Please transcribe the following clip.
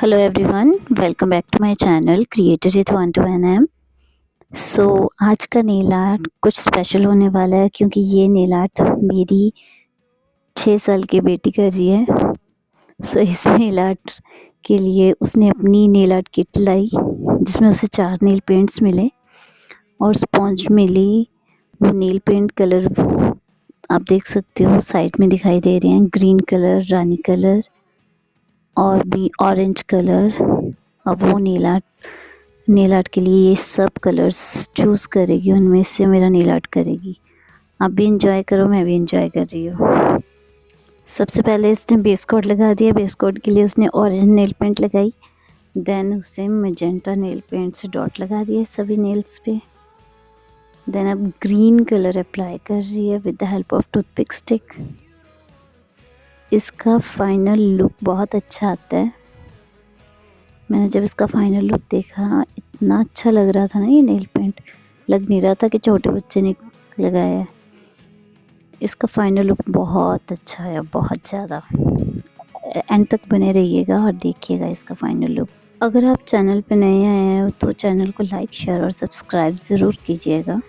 Hello everyone, welcome back to my channel creator with 1 to 1 so आज का nail art कुछ special होने वाला है क्योंकि ये नेल आर्ट मेरी 6 साल की बेटी कर रही है। इस नेल आर्ट के लिए उसने अपनी नेल आर्ट किट लाई जिसमें उसे 4 नेल पेंट्स मिले और स्पॉन्ज मिली। वो नेल पेंट कलर वो आप देख सकते हो साइड में दिखाई दे रहे हैं, ग्रीन कलर, रानी कलर और भी ऑरेंज कलर। अब वो नेल आर्ट के लिए ये सब कलर्स चूज़ करेगी, उनमें से मेरा नेल आर्ट करेगी। आप भी इंजॉय करो, मैं भी इंजॉय कर रही हूँ। सबसे पहले इसने बेस कोट लगा दिया। बेस कोट के लिए उसने ऑरेंज नेल पेंट लगाई, देन उसे मैजेंटा नेल पेंट से डॉट लगा दिए सभी नेल्स पे। देन अब ग्रीन कलर अप्लाई कर रही है with the help of toothpick stick. इसका फाइनल लुक बहुत अच्छा आता है। मैंने जब इसका फाइनल लुक देखा, इतना अच्छा लग रहा था ना ये नेल पेंट, लग नहीं रहा था कि छोटे बच्चे ने लगाया है। इसका फाइनल लुक बहुत अच्छा है, बहुत ज़्यादा। एंड तक बने रहिएगा और देखिएगा इसका फाइनल लुक। अगर आप चैनल पे नए आए हैं तो चैनल को लाइक, शेयर और सब्सक्राइब ज़रूर कीजिएगा।